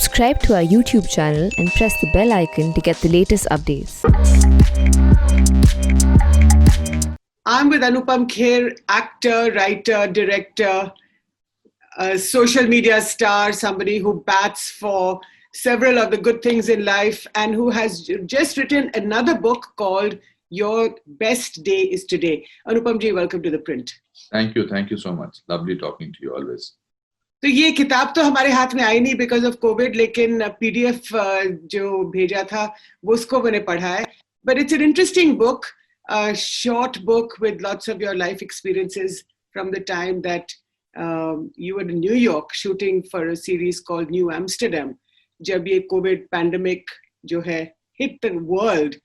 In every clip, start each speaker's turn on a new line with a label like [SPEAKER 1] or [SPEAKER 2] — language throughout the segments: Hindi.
[SPEAKER 1] Subscribe to our YouTube channel and press the bell icon to get the latest updates.
[SPEAKER 2] I'm with Anupam Kher, actor, writer, director, social media star, somebody who bats for several of the good things in life and who has just written another book called Your Best Day is Today. Anupam ji, welcome to The Print.
[SPEAKER 3] Thank you so much. Lovely talking to you always.
[SPEAKER 2] तो ये किताब तो हमारे हाथ में आई नहीं बिकॉज ऑफ कोविड, लेकिन पीडीएफ जो भेजा था वो उसको मैंने पढ़ा है. But it's an interesting book, short book with lots of your life experiences from the time that you were in New York shooting for a series called New Amsterdam. जब ये COVID pandemic जो है hit the world,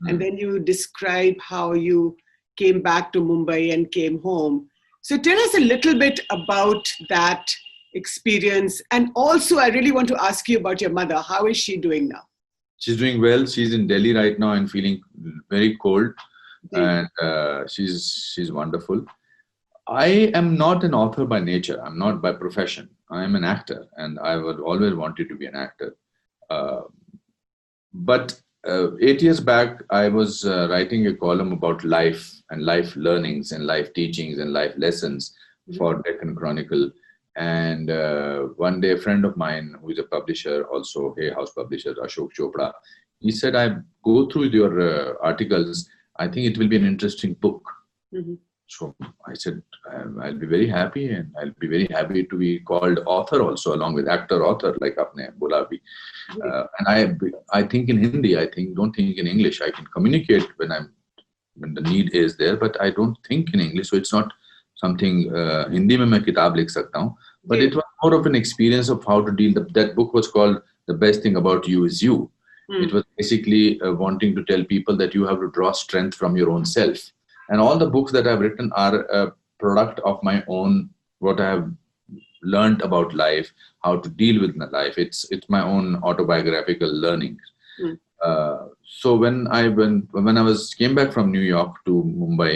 [SPEAKER 2] and then you describe how you came back to Mumbai and came home. So tell us a little bit about that experience, and also I really want to ask you about your mother. How is she doing now?
[SPEAKER 3] She's doing well. She's in Delhi right now and feeling very cold, and she's wonderful. I am not an author by nature. I'm not by profession. I am an actor, and I have always wanted to be an actor. But 8 years back, I was writing a column about life and life learnings and life teachings and life lessons for Deccan Chronicle. And one day, a friend of mine who is a publisher, also Hay House publisher, Ashok Chopra, he said, "I go through your articles. I think it will be an interesting book." So I said, "I'll be very happy, and I'll be very happy to be called author also, along with actor, author, like apne bola bhi." And I think in Hindi. Don't think in English. I can communicate when the need is there, but I don't think in English. So it's not something Hindi mein main kitab likh sakta hu, but it was more of an experience of how to deal. That book was called The Best Thing About You Is You. It was basically wanting to tell people that you have to draw strength from your own self. And all the books that I've written are a product of my own, what I have learned about life, how to deal with my life. It's my own autobiographical learning. So when I came back from New York to Mumbai,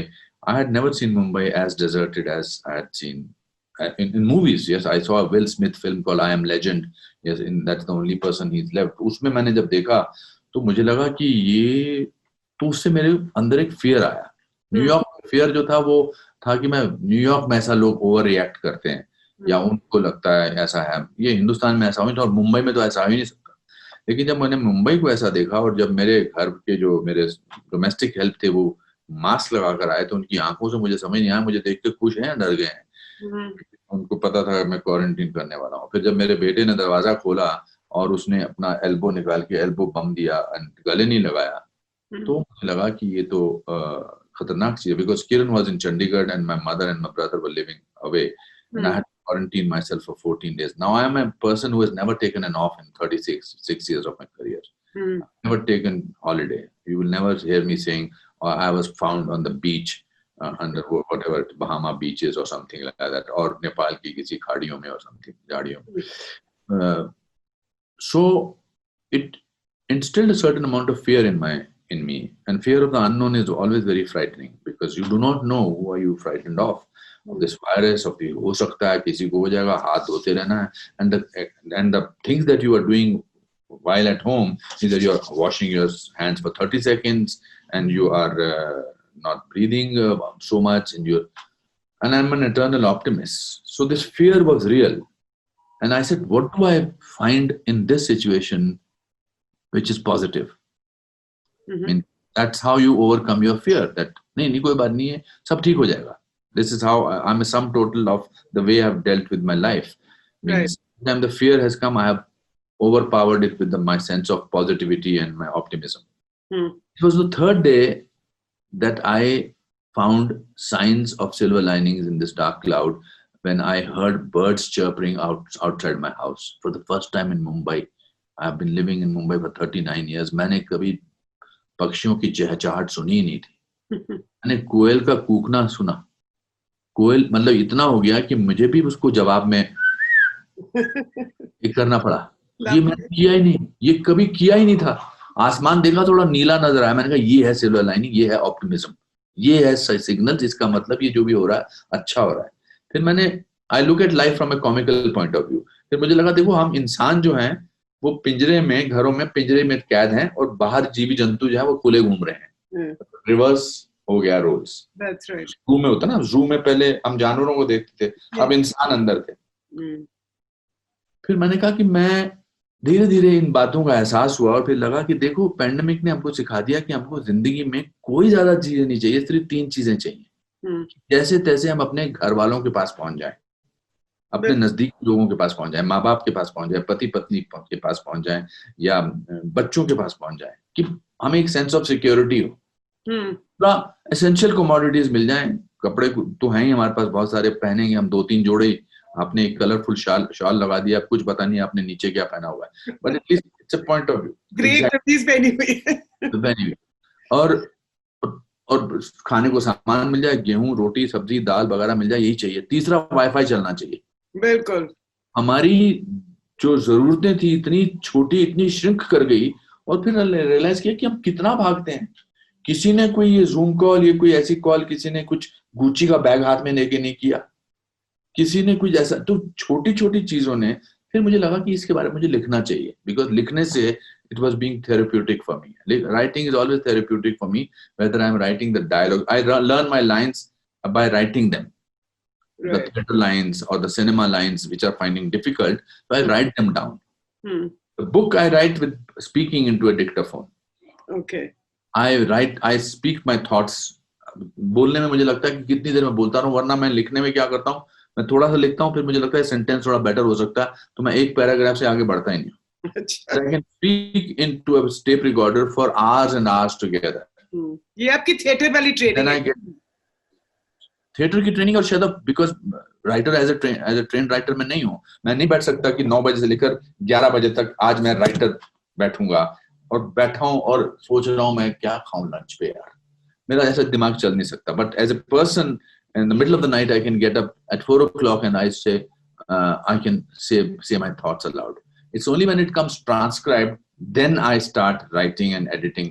[SPEAKER 3] I had never seen Mumbai as deserted as I had seen in movies. Yes, I saw a Will Smith film called I Am Legend. Yes, that's the only person he's left. उसमें मैंने जब देखा तो मुझे लगा कि ये तो उससे मेरे अंदर एक फियर आया. न्यूयॉर्क फियर जो था वो था कि मैं न्यूयॉर्क में ऐसा लोग ओवर रिएक्ट करते हैं या उनको लगता है ऐसा है, ये हिंदुस्तान में ऐसा हो और मुंबई में तो ऐसा हो ही नहीं सकता. लेकिन जब मैंने मुंबई को ऐसा देखा और जब मेरे घर के जो मेरे डोमेस्टिक हेल्प थे वो मास्क लगा कर आए तो उनकी आंखों से मुझे समझ नहीं आया, मुझे देख के खुश हैं डर गए हैं. उनको पता था मैं क्वारंटीन करने वाला हूँ. फिर जब मेरे बेटे ने दरवाजा खोला और उसने अपना एल्बो निकाल के एल्बो बम दिया, गले नहीं लगाया, तो मुझे लगा कि ये तो खतरनाक चीज है. Because Kiran was in Chandigarh and my mother and my brother were living away and I had to quarantine myself for 14 days. Now I am a person who has never taken an off in 36 years of my career. I've never taken holiday. You will never hear me saying, "Oh, I was found on the beach under whatever Bahama beaches or something like that, or Nepal ki kisi khadiyon mein or something, jadiyon mein." So it instilled a certain amount of fear in me, and fear of the unknown is always very frightening because you do not know who are you frightened of this virus, of the हो सकता है किसी को हो जाएगा, हाथ धोते रहना है. And the things that you are doing while at home is that you are washing your hands for 30 seconds and you are not breathing so much, and I'm an eternal optimist. So this fear was real, and I said, what do I find in this situation which is positive? I mean, that's how you overcome your fear. That नहीं कोई बात नहीं है, सब ठीक हो जाएगा. This is how I'm a sum total of the way I've dealt with my life. Means when the fear has come, I have overpowered it with my sense of positivity and my optimism. It was the third day that I found signs of silver linings in this dark cloud when I heard birds chirping outside my house for the first time in Mumbai. I have been living in Mumbai for 39 years. मैंने कभी पक्षियों की चहचहाट सुनी नहीं थी. मैंने कोयल का कूकना सुना. कोयल मतलब इतना हो गया कि मुझे भी उसको जवाब में ये करना पड़ा. ये मैंने किया ही नहीं, ये कभी किया ही नहीं था. आसमान देखा थोड़ा नीला नजर आया, मैंने कहा ये है सिल्वर लाइनिंग, ये है ऑप्टिमिज्म, ये है सिग्नल, जिसका मतलब ये जो भी हो रहा है अच्छा हो रहा है. फिर मैंने I look at life from A comical point of view. फिर मुझे लगा देखो हम इंसान जो हैं वो पिंजरे में, घरों में पिंजरे में कैद हैं और बाहर जीवी जंतु जो है वो खुले घूम रहे हैं। रिवर्स हो गया रोल्स।
[SPEAKER 2] That's right.
[SPEAKER 3] जू में होता ना, जू में पहले हम जानवरों को देखते थे, अब इंसान अंदर थे। फिर मैंने कहा कि मैं धीरे धीरे इन बातों का एहसास हुआ और फिर लगा कि देखो पैंडेमिक ने हमको सिखा दिया कि हमको जिंदगी में कोई ज्यादा चीजें नहीं चाहिए, सिर्फ 3 चीजें चाहिए। जैसे तैसे हम अपने घर वालों के पास पहुंच जाए, अपने नजदीक लोगों के पास पहुंच जाए, माँ बाप के पास पहुंच जाए, पति पत्नी के पास पहुंच जाए, या बच्चों के पास पहुंच जाए, कि हमें एक सेंस ऑफ सिक्योरिटी हो, पूरा एसेंशियल कमोडिटीज मिल जाए। कपड़े तो हैं ही हमारे पास बहुत सारे, पहनेंगे हम 2-3 जोड़े। आपने एक कलरफुल शॉल लगा दिया, कुछ पता नहीं आपने नीचे क्या पहना हुआ है, but at least it's a point of view.
[SPEAKER 2] Grey कमीज पहनी हुई है
[SPEAKER 3] और खाने को सामान मिल जाए, गेहूं, रोटी, सब्जी, दाल वगैरह मिल जाए, यही चाहिए। तीसरा, वाईफाई चलना चाहिए।
[SPEAKER 2] बिल्कुल।
[SPEAKER 3] हमारी जो जरूरतें थी इतनी छोटी, इतनी श्रिंक कर गई, और फिर रियलाइज किया कि हम कितना भागते हैं। किसी ने कोई ये जूम कॉल, ये कोई ऐसी कॉल, किसी ने कुछ गुच्ची का बैग हाथ में लेके नहीं किया, किसी ने कुछ ऐसा। तो छोटी छोटी चीजों ने, फिर मुझे लगा कि इसके बारे में मुझे लिखना चाहिए, बिकॉज लिखने से it was being therapeutic for me. Writing is always therapeutic for me, whether I'm writing the dialogue. I learn my lines by writing them. Right. The theater lines or the cinema lines which are finding difficult, so I write them down. The book I write with speaking into a dictaphone.
[SPEAKER 2] Okay.
[SPEAKER 3] I speak my thoughts. बोलने में मुझे लगता है कि कितनी देर में बोलता रहूं, वरना मैं लिखने में क्या करता हूं, मैं थोड़ा सा लिखता हूं, फिर मुझे लगता है सेंटेंस थोड़ा बेटर हो सकता है, तो मैं एक पैराग्राफ से आगे बढ़ता ही नहीं। I can speak into a tape recorder for hours and hours together.
[SPEAKER 2] ये आपकी थिएटर वाली ट्रेनिंग है।
[SPEAKER 3] थिएटर की ट्रेनिंग, और शायद because writer as a train writer मैं नहीं हूँ, मैं नहीं बैठ सकता कि 9 बजे से लेकर 11 बजे तक आज मैं राइटर बैठूंगा और बैठा हूँ और सोच रहा हूँ मैं क्या खाऊं लंच पे, यार मेरा ऐसा दिमाग चल नहीं सकता। But as a person in the middle of the night I can get up at 4 o'clock and I say I can say my thoughts aloud. It's only when it comes transcribed, then I start writing and editing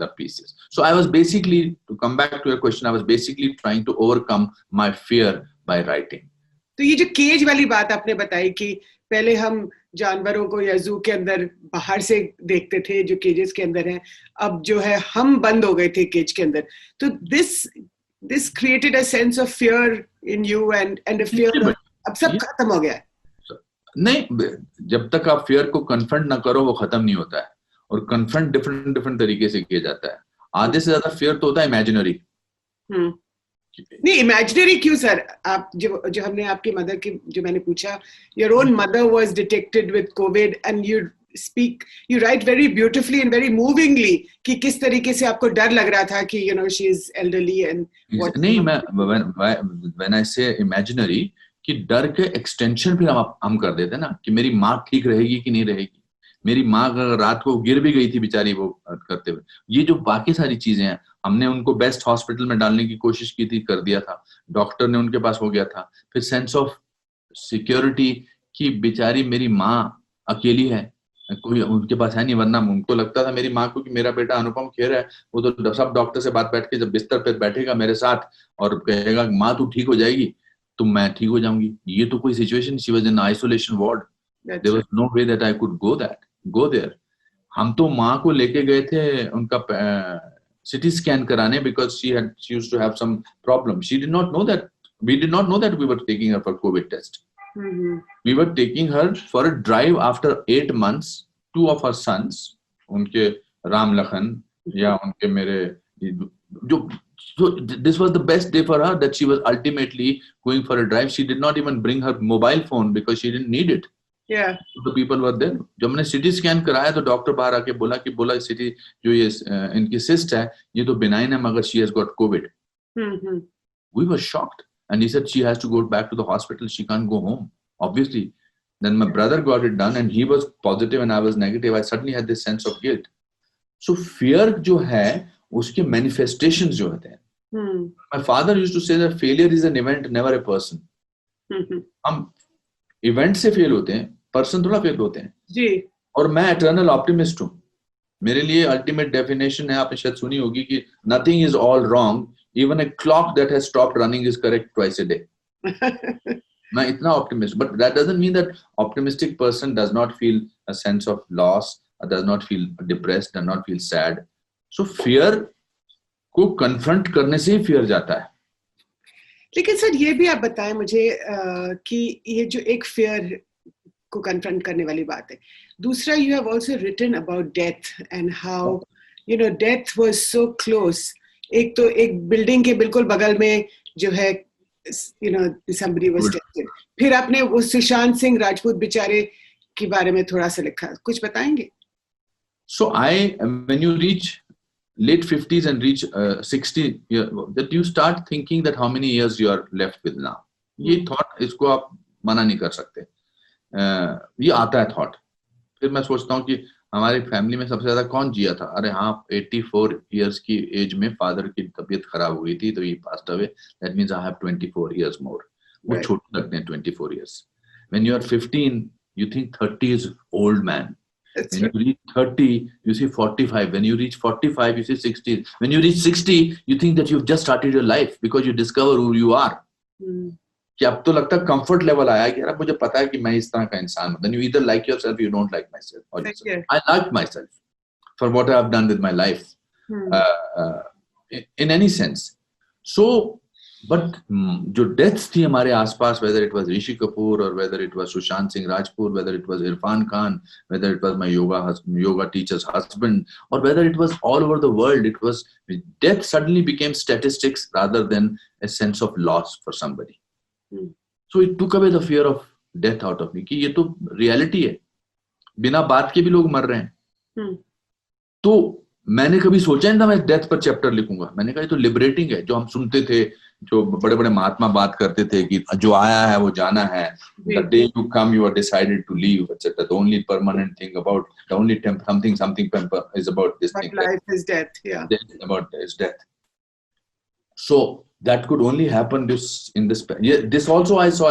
[SPEAKER 3] the pieces. So I was basically, to come back to your question, I was basically trying to overcome my fear by writing.
[SPEAKER 2] तो ये जो केज वाली बात आपने बताई कि पहले हम जानवरों को या जू के अंदर बाहर से देखते थे जो केजेस के अंदर हैं, अब जो है हम बंद हो गए थे केज के अंदर, तो this created a sense of fear in you and a fear अब सब खत्म हो गया है।
[SPEAKER 3] नहीं, जब तक आप फियर को कन्फ्रंट ना करो वो खत्म नहीं होता है, और कन्फ्रंट डिफरेंट तरीके से किया जाता है। आधे से ज्यादा फियर तो होता है इमेजिनरी।
[SPEAKER 2] नहीं, इमेजिनरी क्यों सर? आप जो हमने आपकी मदर की जो मैंने पूछा, your own mother was detected with Covid and you write very beautifully and very movingly कि किस तरीके से आपको डर लग रहा था कि she is elderly and what.
[SPEAKER 3] नहीं, मैं when I say imaginary कि डर के एक्सटेंशन फिर हम कर देते ना कि मेरी माँ ठीक रहेगी कि नहीं रहेगी, मेरी माँ अगर रात को गिर भी गई थी बेचारी वो करते हुए, ये जो बाकी सारी चीजें हैं, हमने उनको बेस्ट हॉस्पिटल में डालने की कोशिश की थी, कर दिया था, डॉक्टर ने उनके पास हो गया था। फिर सेंस ऑफ सिक्योरिटी कि बेचारी मेरी माँ अकेली है, कोई उनके पास है नहीं, वरना उनको लगता था मेरी माँ को कि मेरा बेटा अनुपम खेर है, वो तो सब डॉक्टर से बात बैठ के जब बिस्तर पे बैठेगा मेरे साथ और कहेगा माँ तू ठीक हो जाएगी तो मैं ठीक हो जाऊंगी। ये तो कोई situation, she was in isolation ward, there was no way that I could go there. हम तो माँ को लेके गए थे उनका सिटी स्कैन कराने, because she used to have some problem. We did not know that we were taking her for covid test. We were taking her for a drive after 8 months. 2 of her sons, उनके राम लखन या उनके मेरे जो, so this was the best day for her, that she was ultimately going for a drive. She did not even bring her mobile phone because she didn't need it.
[SPEAKER 2] Yeah.
[SPEAKER 3] So the people were there. जब मैंने सिटी स्कैन कराया तो डॉक्टर बाहर आके बोला सिटी जो ये इनकी सिस्ट है ये तो बिनाइन है मगर she has got COVID. We were shocked. And he said she has to go back to the hospital. She can't go home. Obviously. Then my brother got it done and he was positive and I was negative. I suddenly had this sense of guilt. So fear जो है उसके manifestations जो होते हैं. My father used to say that failure is an event, never a person. हम event से fail होते हैं, person थोड़ा fail होते हैं.
[SPEAKER 2] जी.
[SPEAKER 3] और मैं eternal optimist हूँ. मेरे लिए ultimate definition है, आपने शायद सुनी होगी कि nothing is all wrong. Even a clock that has stopped running is correct twice a day. मैं इतना optimist, but that doesn't mean that optimistic person does not feel a sense of loss, or does not feel depressed, does not feel sad. So fear को confront करने से ही fear जाता है.
[SPEAKER 2] लेकिन सर ये भी आप बताएं मुझे कि ये जो एक fear को confront करने वाली बात है, दूसरा you have also written about death and how death was so close. एक तो एक बिल्डिंग के बिल्कुल बगल में जो है somebody was tested. फिर आपने वो सुशांत सिंह राजपूत बेचारे के बारे में थोड़ा सा लिखा, कुछ बताएंगे?
[SPEAKER 3] So when you reach late 50s and reach 60, that you start thinking that how many years you are left with now. ये thought, इसको आप मना नहीं कर सकते. ये आता है thought. फिर मैं सोचता हूँ कि हमारी फैमिली में सबसे ज्यादा कौन जिया था? अरे हाँ, 84 years की एज में फादर की तबीयत खराब हो गई थी, तो he passed away. That means I have 24 years more. वो छोटे लगते हैं 24 years. When you are 15, you think 30 is old man. When you reach 30, you see 45. When you reach 45, you see 60. When you reach 60, you think that you've just started your life because you discover who you are. कि अब तो लगता है comfort level आया कि यार मुझे पता है कि मैं इस तरह का इंसान हूँ. Then you either like yourself, you don't like myself. Or I like myself for what I have done with my life, in any sense. So, but जो deaths थी हमारे आसपास, whether it was Rishi Kapoor or whether it was Sushant Singh Rajput, whether it was Irfan Khan, whether it was my yoga teacher's husband, or whether it was all over the world, it was death suddenly became statistics rather than a sense of loss for somebody. So it took away the fear of death out of me कि ये तो reality है, बिना बात के भी लोग मर रहे हैं. तो मैंने कभी सोचा नहीं था मैं डेथ पर चैप्टर लिखूंगा. मैंने कहा ये तो लिबरेटिंग है. जो हम सुनते थे, जो बड़े बड़े महात्मा बात करते थे कि जो आया है वो जाना है, the day you come you are decided to leave, etc. The only permanent thing about the only something is about this thing.
[SPEAKER 2] But life is death, yeah.
[SPEAKER 3] About is death. So that could only happen this also I saw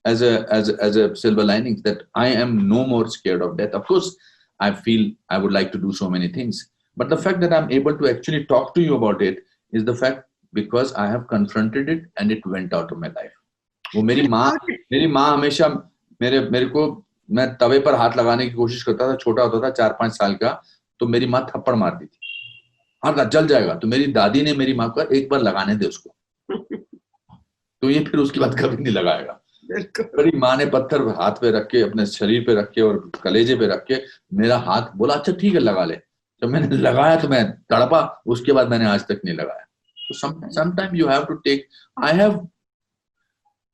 [SPEAKER 3] as a silver lining, that I am no more scared of death. Of course, I feel I would like to do so many things, but the fact that I'm able to actually talk to you about it is the fact because I have confronted it and it went out of my life. वो मेरी माँ हमेशा मेरे को, मैं तवे पर हाथ लगाने की कोशिश करता था, छोटा होता था 4-5 साल का, तो मेरी माँ थप्पड़ मारती थी, हाँ जल जाएगा. तो मेरी दादी ने मेरी माँ को एक बार लगाने दे उसको, तो ये फिर उसके बाद कभी नहीं लगाएगा. मेरी माँ ने पत्थर हाथ पे रख के, अपने शरीर पे रख के और कलेजे पे रख के मेरा हाथ, बोला अच्छा ठीक है लगा ले. जब मैंने लगाया तो मैं तड़पा, उसके बाद मैंने आज तक नहीं लगाया. So sometimes you have to take.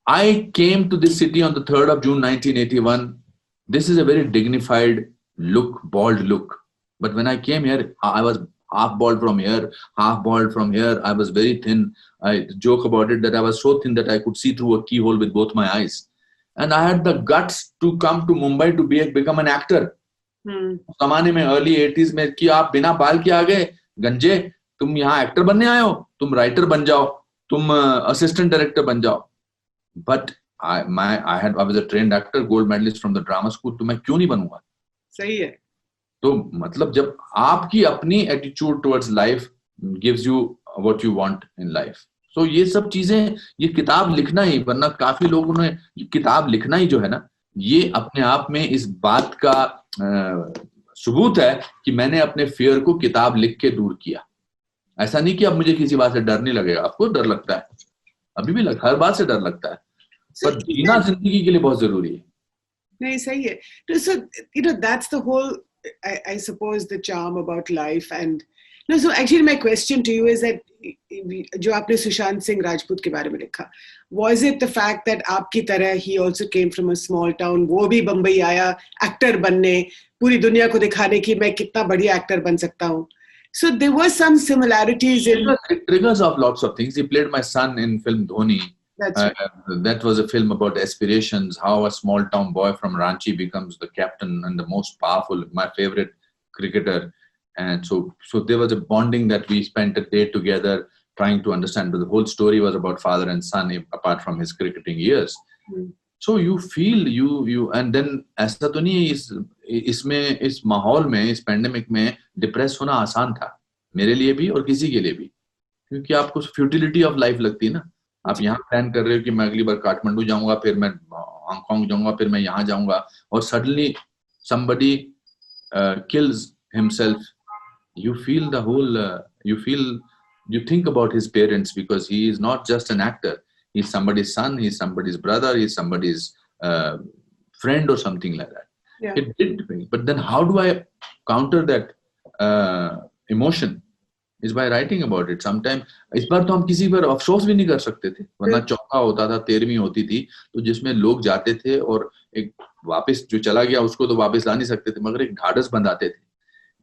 [SPEAKER 3] I came to this city on the 3rd of June 1981. This is a very dignified look, bald look. But when I came here, I was half bald from here, half bald from here. I was very thin. I joke about it that I was so thin that I could see through a keyhole with both my eyes. And I had the guts to come to Mumbai to become an actor. जमाने में early 80s में कि आप बिना बाल के आ गए गंजे, तुम यहाँ एक्टर बनने आए हो, तुम राइटर बन जाओ, तुम असिस्टेंट डायरेक्टर बन जाओ. But I was a trained actor, gold medalist from the drama school. तो मैं क्यों नहीं बनूंगा?
[SPEAKER 2] सही है.
[SPEAKER 3] तो मतलब जब आपकी अपनी attitude towards life gives you what you want in life. So ये सब चीजें, ये किताब लिखना ही, वरना काफी लोगों ने किताब लिखना ही जो है ना, ये अपने आप में इस बात का सबूत है कि मैंने अपने फियर को किताब लिख के दूर किया. ऐसा नहीं कि अब मुझे किसी बात से डर नहीं लगेगा. आपको डर लगता है, अभी भी हर बात से डर लगता है, पर जीना जिंदगी के लिए बहुत जरूरी है.
[SPEAKER 2] नहीं सही है. So that's the whole, I suppose, the charm about life. And no, so actually my question to you is that जो आपने सुशांत सिंह राजपूत के बारे में लिखा, was it the fact that आपकी तरह he also came from a small town, वो भी बम्बई आया एक्टर बनने, पूरी दुनिया को दिखाने की मैं कितना बढ़िया एक्टर बन सकता हूँ? So there were some similarities in.
[SPEAKER 3] It triggers off lots of things. He played my son in film Dhoni.
[SPEAKER 2] That's right.
[SPEAKER 3] That was a film about aspirations, how a small town boy from Ranchi becomes the captain and the most powerful, my favorite cricketer. And so there was a bonding that we spent a day together trying to understand. But the whole story was about father and son, apart from his cricketing years. So you feel you and then ऐसा तो नहीं इसमें इस माहौल में, इस पैंडेमिक में डिप्रेस होना आसान था मेरे लिए भी और किसी के लिए भी, क्योंकि आपको फ्यूटिलिटी ऑफ लाइफ लगती है ना. आप यहाँ प्लान कर रहे हो कि मैं अगली बार काठमांडू जाऊंगा, फिर मैं हांगकांग जाऊंगा, फिर मैं यहाँ जाऊंगा, और suddenly somebody kills himself. You feel the whole you think about his parents, because he is not just an actor. He's somebody's son, he's somebody's brother, he's somebody's friend or something like that.
[SPEAKER 2] Yeah.
[SPEAKER 3] It did me. But then how do I counter that emotion? Is by writing about it. Sometimes इस बार तो हम किसी पर अफसोस भी नहीं कर सकते थे, वरना चौथा होता था, 13वीं होती थी, तो जिसमें लोग जाते थे और एक वापस जो चला गया उसको तो वापस ला नहीं सकते थे, मगर एक ढाढ़स बंधाते थे,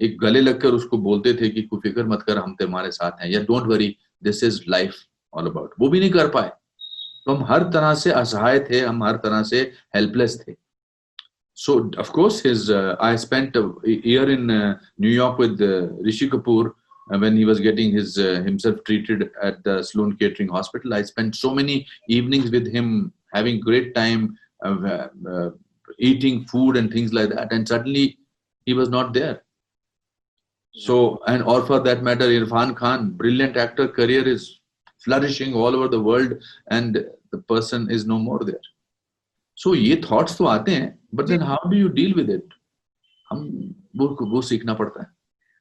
[SPEAKER 3] एक गले लगकर उसको बोलते थे कि कोई फिक्र मत कर, हम तुम्हारे साथ हैं, या don't worry, this is life all about. वो भी नहीं कर पाए, तो हम हर तरह से असहाय थे, हम हर तरह से हेल्पलेस थे. So of course I spent a year in New York with Rishi Kapoor when he was getting himself treated at the Sloan Kettering Hospital. I spent so many evenings with him, having great time, eating food and things like that, and suddenly he was not there. So, and or for that matter, Irfan Khan, brilliant actor, career is flourishing all over the world, and the person is no more there. So ये thoughts तो आते हैं, but then how do you deal with it? हम वो सीखना पड़ता है.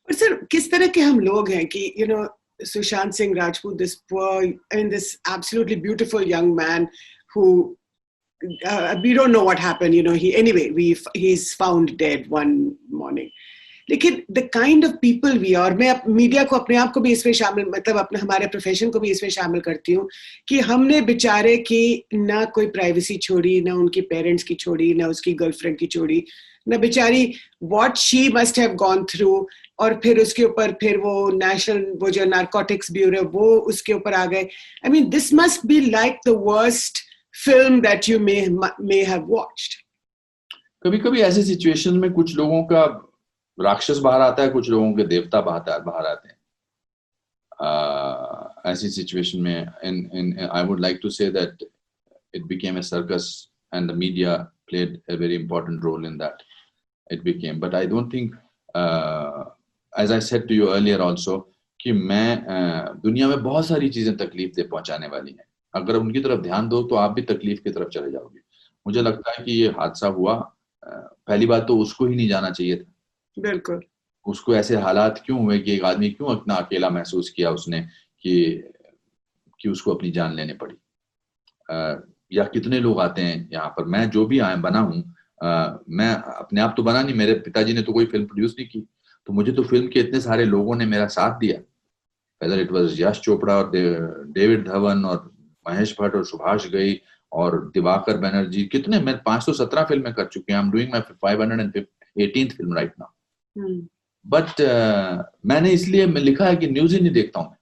[SPEAKER 2] और सर किस तरह के हम लोग हैं कि you know Sushant Singh Rajput, this poor, I mean this absolutely beautiful young man who we don't know what happened, you know, he's found dead one morning. लेकिन the kind of people we are, मैं मीडिया को अपने आप को भी इसमें शामिल, मतलब अपने हमारे प्रोफेशन को भी इसमें शामिल करती हूँ कि हमने बेचारे की ना कोई प्राइवेसी छोड़ी, ना उनके पेरेंट्स की छोड़ी, ना उसकी गर्लफ्रेंड की छोड़ी, ना बेचारी what she must have gone through, और फिर उसके ऊपर फिर वो नेशनल वो जो नारकोटिक्स ब्यूरो वो उसके ऊपर आ गए. I mean this must be like the worst film that you may have watched.
[SPEAKER 3] कभी-कभी ऐसी सिचुएशन में कुछ लोगों का राक्षस बाहर आता है, कुछ लोगों के देवता बाहर आते हैं. ऐसी सिचुएशन में I would like to say that it became a circus and the media played a very important role in that. It became, but I don't think as I said to you earlier also कि मैं दुनिया में बहुत सारी चीजें तकलीफ दे पहुंचाने वाली हैं, अगर उनकी तरफ ध्यान दो तो आप भी तकलीफ की तरफ चले जाओगे. मुझे लगता है कि ये हादसा हुआ, पहली बात तो उसको ही नहीं जाना चाहिए था.
[SPEAKER 2] बिल्कुल.
[SPEAKER 3] उसको ऐसे हालात क्यों हुए कि एक आदमी क्यों इतना अकेला महसूस किया उसने कि उसको अपनी जान लेने पड़ी. या कितने लोग आते हैं यहाँ पर, मैं जो भी बना हूँ, मैं अपने आप तो बना नहीं, मेरे पिताजी ने तो कोई फिल्म प्रोड्यूस नहीं की, तो मुझे तो फिल्म के इतने सारे लोगों ने मेरा साथ दिया, whether it was Yash Chopra और डेविड धवन और महेश भट्ट और सुभाष घई और दिवाकर बनर्जी, कितने, मैं 517 फिल्में कर चुके हैं. I am doing my 518th film right now. But मैंने इसलिए लिखा है कि न्यूज ही नहीं देखता हूँ.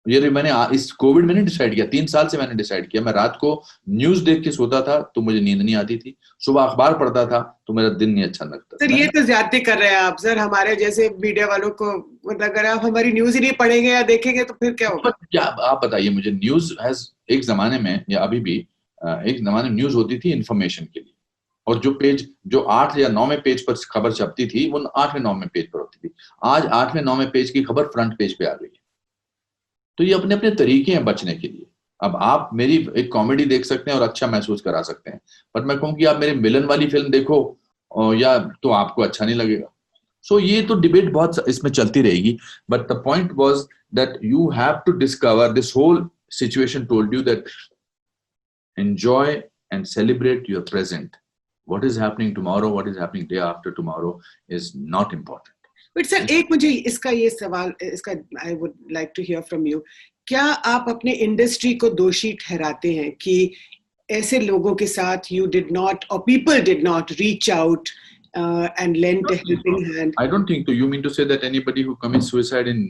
[SPEAKER 3] ये मैंने इस कोविड में नहीं डिसाइड किया, 3 साल से मैंने डिसाइड किया. मैं रात को न्यूज देख के सोता था तो मुझे नींद नहीं आती थी, सुबह अखबार पढ़ता था तो मेरा दिन नहीं अच्छा लगता.
[SPEAKER 2] सर ये तो ज्यादती कर रहे हैं आप सर, हमारे जैसे मीडिया वालों को, मतलब अगर आप हमारी न्यूज ही नहीं पढ़ेंगे या देखेंगे तो फिर क्या होगा.
[SPEAKER 3] क्या आप बताइए मुझे, न्यूज हैज एक जमाने में या अभी भी एक जमाने में न्यूज होती थी इन्फॉर्मेशन के लिए, और जो 8 या 9वें पेज पर खबर छपती थी वो 8वें 9वें पेज पर होती थी. आज 8वें 9वें पेज की खबर फ्रंट पेज पे आ गई है. तो ये अपने अपने तरीके हैं बचने के लिए. अब आप मेरी एक कॉमेडी देख सकते हैं और अच्छा महसूस करा सकते हैं, पर मैं कहूँ कि आप मेरे मिलन वाली फिल्म देखो या तो आपको अच्छा नहीं लगेगा. सो ये तो डिबेट बहुत इसमें चलती रहेगी. But the point was that you have to discover, this whole situation told you that enjoy and celebrate your present. What is happening tomorrow, what is happening day after tomorrow is not important.
[SPEAKER 2] But sir, एक मुझे इसका ये सवाल, इसका I would like to hear from you. क्या आप अपने इंडस्ट्री को दोषी ठहराते हैं कि ऐसे लोगों के साथ you did not or people did not reach out and lend a helping hand?
[SPEAKER 3] I don't think so. You mean to say that anybody who commits suicide in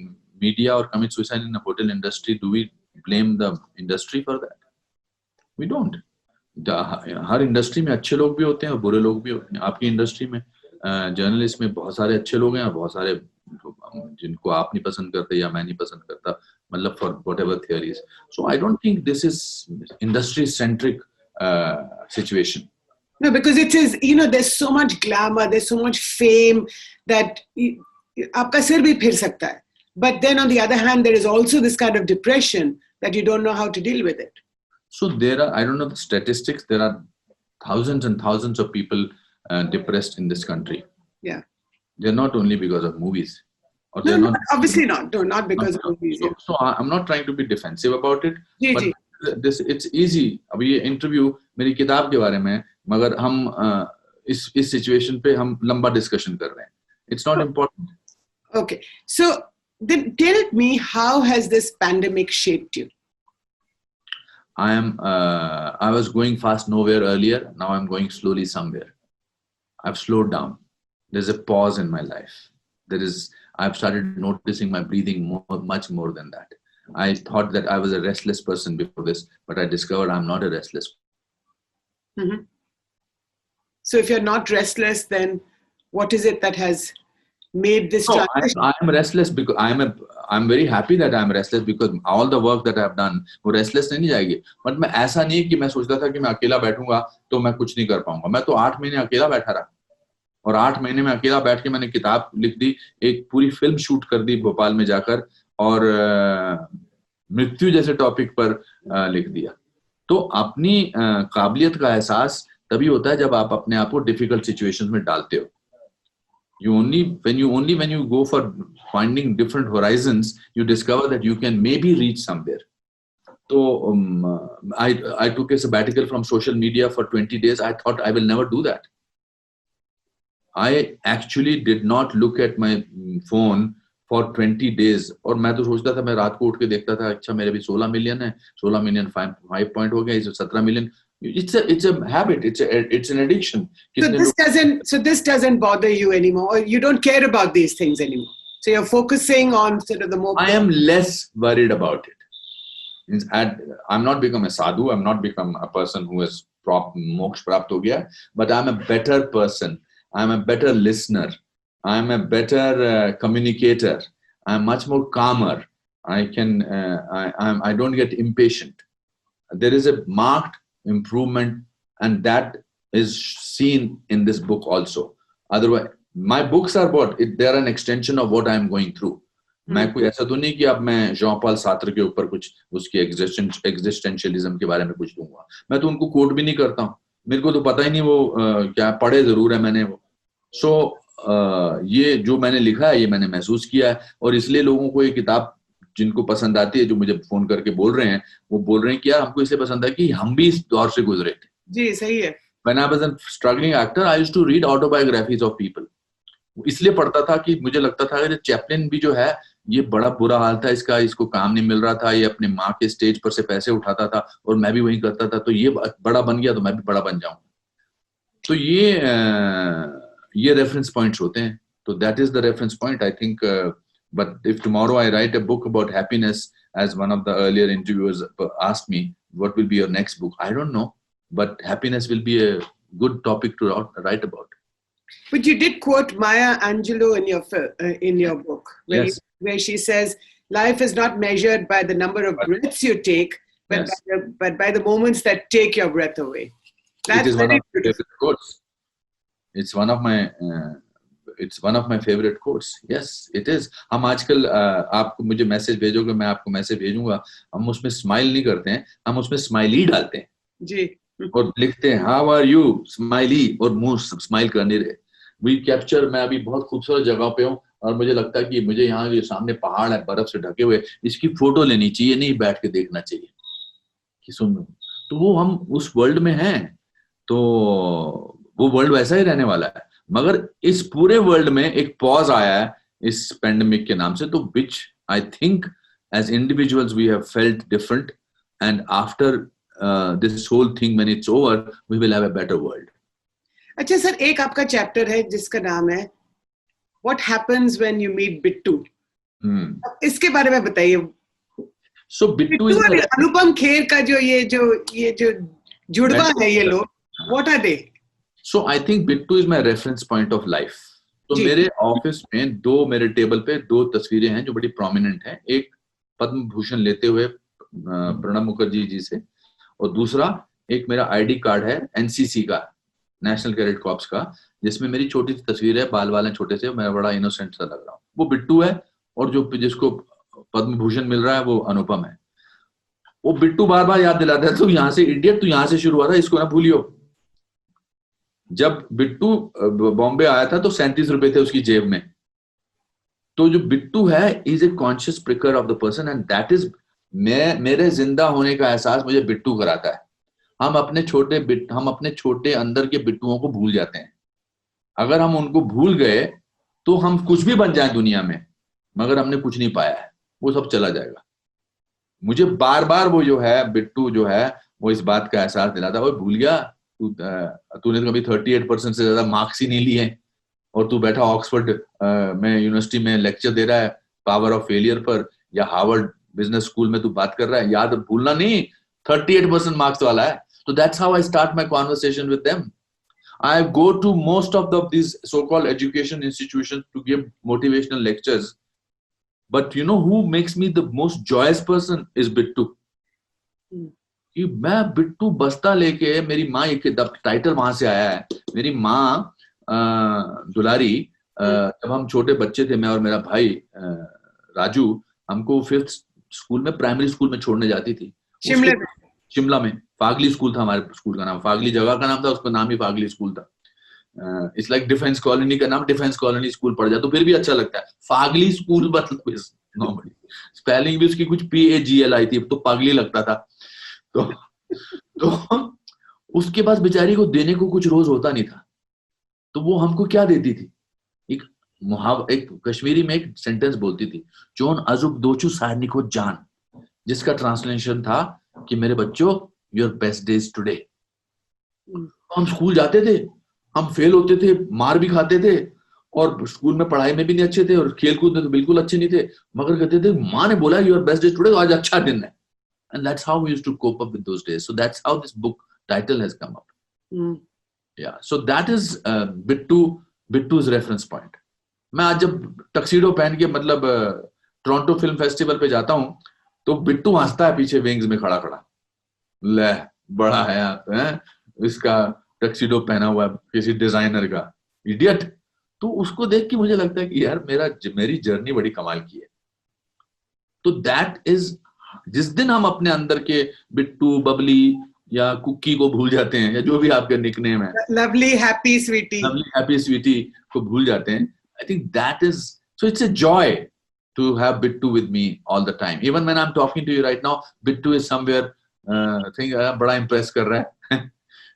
[SPEAKER 3] media or commits suicide in the hotel industry, do we blame the industry for that? We don't. Her industry में अच्छे लोग भी होते हैं और बुरे लोग भी होते हैं. आपकी इंडस्ट्री में जर्नलिस्ट में बहुत सारे अच्छे लोग हैं और बहुत सारे जिनको आप नहीं पसंद करते या मैं नहीं पसंद करता, मतलब for whatever theories. So I don't think this is industry centric situation.
[SPEAKER 2] No, because it is, you know, there's so much glamour, there's so much fame that आपका सिर भी फिर सकता है. But then on the other hand, there is also this kind of depression that you don't know how to deal with it?
[SPEAKER 3] So there are, I don't know the statistics, there are thousands and thousands of people depressed in this country.
[SPEAKER 2] Yeah.
[SPEAKER 3] They're not only because of movies. Or
[SPEAKER 2] No,
[SPEAKER 3] they're
[SPEAKER 2] no,
[SPEAKER 3] not,
[SPEAKER 2] obviously not. No, not because of movies. Yeah.
[SPEAKER 3] so I'm not trying to be defensive about it,
[SPEAKER 2] ji,
[SPEAKER 3] but
[SPEAKER 2] ji.
[SPEAKER 3] this it's easy. अभी ये इंटरव्यू मेरी किताब के बारे में है, मगर हम इस सिचुएशन पे हम लंबा डिस्कशन कर रहे हैं. It's not important.
[SPEAKER 2] Okay. So then tell me, how has this pandemic shaped you?
[SPEAKER 3] I was going fast nowhere earlier. Now I'm going slowly somewhere. I've slowed down. There's a pause in my life. I've started noticing my breathing much more than that. I thought that I was a restless person before this, but I discovered I'm not a restless.
[SPEAKER 2] Mm-hmm. So if you're not restless, then what is it that has made this transition?
[SPEAKER 3] I'm restless because I'm very happy that I'm restless because all the work that I've done, वो restless नहीं जाएगी. But मैं ऐसा नहीं कि मैं सोचता था कि मैं अकेला बैठूंगा तो मैं कुछ नहीं कर पाऊंगा. मैं तो 8 महीने अकेला बैठा रहा. और 8 महीने में अकेला बैठ के मैंने किताब लिख दी, एक पूरी फिल्म शूट कर दी भोपाल में जाकर, और मृत्यु जैसे टॉपिक पर लिख दिया. तो अपनी काबिलियत का एहसास तभी होता है जब आप अपने आप को डिफिकल्ट सिचुएशंस में डालते हो. When you go for finding different horizons, you discover that you can maybe reach somewhere. So I took a sabbatical from social media for 20 days. I thought I will never do that. I actually did not look at my phone for 20 days. और मैं तो सोचता था, मैं रात को उठ के देखता था, अच्छा मेरे भी 16 मिलियन है, 16 मिलियन 5 पॉइंट हो गया, इसे 17 million. It's a habit. It's an addiction.
[SPEAKER 2] So this doesn't bother you anymore, or you don't care about these things anymore. So you're focusing on sort of the more.
[SPEAKER 3] I am less worried about it. I'm not become a sadhu. I'm not become a person who has moksha prapt ho gaya, but I'm a better person. I'm a better listener. I'm a better communicator. I'm much more calmer. I don't get impatient. There is a marked improvement, and that is seen in this book also. Otherwise, my books are they're an extension of what I'm going through. मैं कोई ऐसा तो नहीं कि अब मैं जॉन पॉल सार्त्र के ऊपर कुछ उसके एग्जिस्टेंशियलिज्म के बारे में कुछ दूंगा. मैं तो उनको कोट भी नहीं करता हूँ. मेरे को तो पता ही नहीं वो क्या पढ़े जरूर है मैंने वो. सो ये जो मैंने लिखा है ये मैंने महसूस किया है, और इसलिए लोगों को ये किताब जिनको पसंद आती है, जो मुझे फोन करके बोल रहे हैं, वो बोल रहे हैं कि यार हमको इसलिए पसंद है कि हम भी इस दौर से गुजरे थे.
[SPEAKER 2] जी सही है.
[SPEAKER 3] When I was a struggling actor, I used to read autobiographies of people. इसलिए पढ़ता था कि मुझे लगता था कि चैपलिन भी जो है ये बड़ा बुरा हाल था इसका, इसको काम नहीं मिल रहा था, ये अपने माँ के स्टेज पर से पैसे उठाता था और मैं भी वही करता था, तो ये बड़ा बन गया तो मैं भी बड़ा बन जाऊंगा. तो ये रेफरेंस पॉइंट्स होते हैं. तो that is the reference point, I think. But if tomorrow I write a book about happiness, as one of the earlier interviewers asked me, what will be your next book? I don't know, but happiness will be a good topic to write about.
[SPEAKER 2] But you did quote Maya Angelou in your book,
[SPEAKER 3] Yes.
[SPEAKER 2] where she says, life is not measured by the number of breaths you take, but,
[SPEAKER 3] Yes.
[SPEAKER 2] but by the moments that take your breath away.
[SPEAKER 3] It is one of my favorite quotes. It's one of my favorite quotes. Yes, it is. हम आजकल आपको मुझे मैसेज भेजोगे, मैं आपको मैसेज भेजूंगा, हम उसमें स्माइल नहीं करते हैं, हम उसमें स्माइली डालते हैं
[SPEAKER 2] जी,
[SPEAKER 3] और लिखते हैं हाउ आर यू स्माइली, और मुंह स्माइल कर नहीं रहे. We capture. मैं अभी बहुत खूबसूरत जगह पे हूँ और मुझे लगता है कि मुझे यहाँ ये सामने पहाड़ है बर्फ से ढके हुए, इसकी फोटो लेनी चाहिए, नहीं बैठ के देखना चाहिए कि सुन. तो वो हम उस वर्ल्ड में हैं, तो वो वर्ल्ड वैसा ही रहने वाला है. मगर इस पूरे वर्ल्ड में एक पॉज आया है इस पेंडेमिक के नाम से, तो which I think as individuals we have felt different, and after this whole thing when it's over we will have a better world.
[SPEAKER 2] अच्छा सर, एक आपका चैप्टर है जिसका नाम है what happens when you meet Bittu. इसके बारे में बताइए.
[SPEAKER 3] सो बिट्टू इज
[SPEAKER 2] अनुपम खेर का ये जो जुड़वा है ये लोग, what are they?
[SPEAKER 3] So I think Bittu is my reference point of life. तो मेरे ऑफिस में मेरे टेबल पे 2 तस्वीरें हैं जो बड़ी प्रोमिनेंट हैं. एक पद्म भूषण लेते हुए प्रणब मुखर्जी जी से, और दूसरा एक मेरा आईडी कार्ड है एनसीसी का, नेशनल कैडेट कॉर्प्स का, जिसमें मेरी छोटी सी तस्वीर है, बाल वाले छोटे से, मैं बड़ा इनोसेंट सा लग रहा हूँ. वो बिट्टू है, और जिसको पद्म भूषण मिल रहा है वो अनुपम है. वो बिट्टू बार बार याद दिलाता है, तू यहाँ से इडियट, तू यहाँ से शुरू हुआ था, इसको ना भूलियो। जब बिट्टू बॉम्बे आया था तो 37 रुपए थे उसकी जेब में। तो जो बिट्टू है is a conscious pricker of the person, and that is मेरे जिंदा होने का एहसास मुझे बिट्टू कराता है। हम अपने छोटे अंदर के बिट्टुओं को भूल जाते हैं। अगर हम उनको भूल गए तो हम कुछ भी बन जाए दुनिया में, मगर हमने कुछ नहीं पाया है, वो सब चला जाएगा। मुझे बार बार वो जो है बिट्टू जो है वो इस बात का एहसास दिलाता है, वो भूल गया तूने तो कभी 38% से ज्यादा मार्क्स ही नहीं लिए, और तू बैठा ऑक्सफोर्ड में यूनिवर्सिटी में लेक्चर दे रहा है पावर ऑफ फेलियर पर, या हार्वर्ड बिजनेस स्कूल में तू बात कर रहा है। याद भूलना नहीं, 38% मार्क्स वाला है। तो that's how I start my conversation with them. I go to most of these so-called education institutions to give motivational lectures. But you know who makes me the most joyous person is Bittu. कि मैं बिट्टू बस्ता लेके, मेरी माँ, एक टाइटल वहां से आया है, मेरी माँ दुलारी, जब हम छोटे बच्चे थे, मैं और मेरा भाई राजू, हमको 5th स्कूल में, प्राइमरी स्कूल में छोड़ने जाती थी शिमला में। फागली स्कूल था हमारे स्कूल का नाम, फागली जगह का नाम था, उसका नाम ही फागली स्कूल था। इट्स लाइक डिफेंस कॉलोनी का नाम डिफेंस कॉलोनी स्कूल पड़ जाए तो फिर भी अच्छा लगता है। फागली स्कूल मतलब नॉर्मली स्पेलिंग भी उसकी कुछ PAGL थी, तो पागली लगता था। तो उसके पास बेचारी को देने को कुछ रोज होता नहीं था, तो वो हमको क्या देती थी, एक कश्मीरी में एक सेंटेंस बोलती थी, चोन अजुब दोचू सारनिको जान, जिसका ट्रांसलेशन था कि मेरे बच्चों, योर बेस्ट डेज टुडे। हम स्कूल जाते थे, हम फेल होते थे, मार भी खाते थे, और स्कूल में पढ़ाई में भी नहीं अच्छे थे, और खेल कूद में तो बिल्कुल अच्छे नहीं थे, मगर कहते थे माँ ने बोला योर बेस्ट डेज टुडे, तो आज अच्छा दिन है। And that's how we used to cope up with those days. So that's how this book title has come up. Yeah. So that is Bittu's reference point. मैं आज जब टक्सीडो पहन के मतलब टोरंटो फिल्म फेस्टिवल पे जाता हूँ, तो बिट्टू हंसता है पीछे विंग्स में खड़ा खड़ा, ले बड़ा है आप, इसका टक्सीडो पहना हुआ किसी डिजाइनर का, इडियट। तो उसको देख के मुझे लगता है कि यार मेरी जर्नी बड़ी कमाल की है। तो दैट इज, जिस दिन हम अपने अंदर के बिट्टू, बबली या कुकी को भूल जाते हैं, या जो भी आपका निकनेम है, लवली हैप्पी स्वीटी को भूल जाते हैं, I think that is, so it's a joy to have Bittu with me all the time. Even when I am talking to you right now, Bittu is somewhere, think बड़ा इंप्रेस कर रहा है।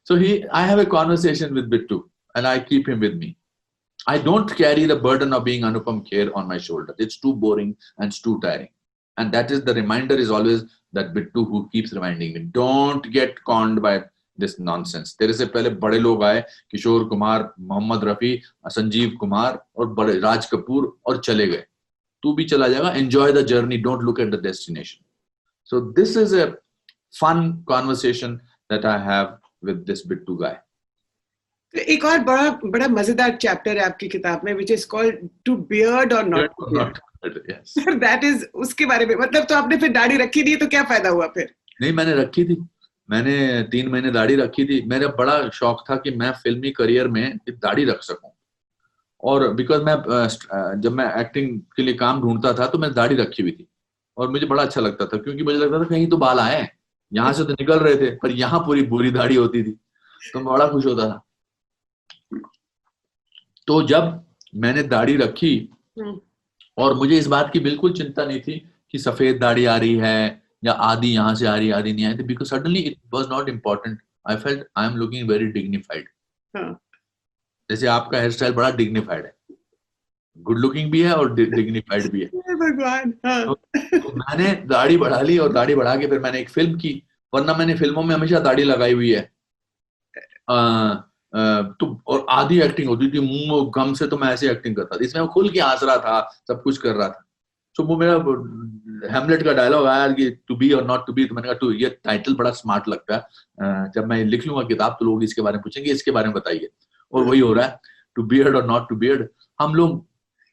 [SPEAKER 3] So I have a conversation with Bittu, and I keep him with me. I don't carry the burden of being Anupam Kher on my shoulder. It's too boring and it's too tiring. And that is the reminder is always that Bittu who keeps reminding me, don't get conned by this nonsense. तेरे से पहले बड़े लोग आए, किशोर कुमार, मोहम्मद रफी, संजीव कुमार और बड़े राज कपूर, और चले गए। तू भी चला जाएगा। Enjoy the journey. Don't look at the destination. So this is a fun conversation that I have with this Bittu guy.
[SPEAKER 2] एक और बड़ा मजेदार चैप्टर है आपकी किताब में, which is called To Beard or Not to Beard.
[SPEAKER 3] Yes.
[SPEAKER 2] That is उसके बारे में, मतलब तो आपने फिर दाढ़ी रखी थी, तो क्या फायदा हुआ फिर?
[SPEAKER 3] नहीं, मैंने रखी थी, मैंने 3 महीने दाढ़ी रखी थी। मेरा बड़ा शौक था कि मैं फिल्मी करियर में दाढ़ी रख सकूं, और बिकॉज मैं जब मैं एक्टिंग के लिए काम ढूंढता था तो मैं दाढ़ी रखी हुई थी, और मुझे बड़ा अच्छा लगता था, क्योंकि मुझे लगता था कहीं तो बाल आए, यहाँ से तो निकल रहे थे, पर यहाँ पूरी बुरी दाढ़ी होती थी, तो मैं बड़ा खुश होता था। तो जब मैंने दाढ़ी रखी, और मुझे इस बात की बिल्कुल चिंता नहीं थी कि सफेद दाढ़ी आ रही है या आधी यहाँ से आ रही, आधी नहीं आ रही, because suddenly it was not important. I felt I am looking very dignified. जैसे आपका हेयर स्टाइल बड़ा डिग्निफाइड है, गुड लुकिंग भी है और डिग्निफाइड भी है।
[SPEAKER 2] भगवान।
[SPEAKER 3] तो मैंने दाढ़ी बढ़ा ली, और दाढ़ी बढ़ा के फिर मैंने एक फिल्म की, वरना मैंने फिल्मों में हमेशा दाढ़ी लगाई हुई है। तो और आधी एक्टिंग होती थी, मुंह गम से, तो मैं ऐसे एक्टिंग करता था, इसमें मैं खुल के हंस रहा था, सब कुछ कर रहा था। तो वो मेरा हैमलेट का डायलॉग आया कि टू बी और नॉट टू बी, तो मैंने कहा ये टाइटल बड़ा स्मार्ट लगता है, जब मैं लिख लूंगा किताब तो लोग इसके बारे में पूछेंगे, इसके बारे में बताइए। और वही हो रहा है, टू बियर्ड और नॉट टू बियर्ड। हम लोग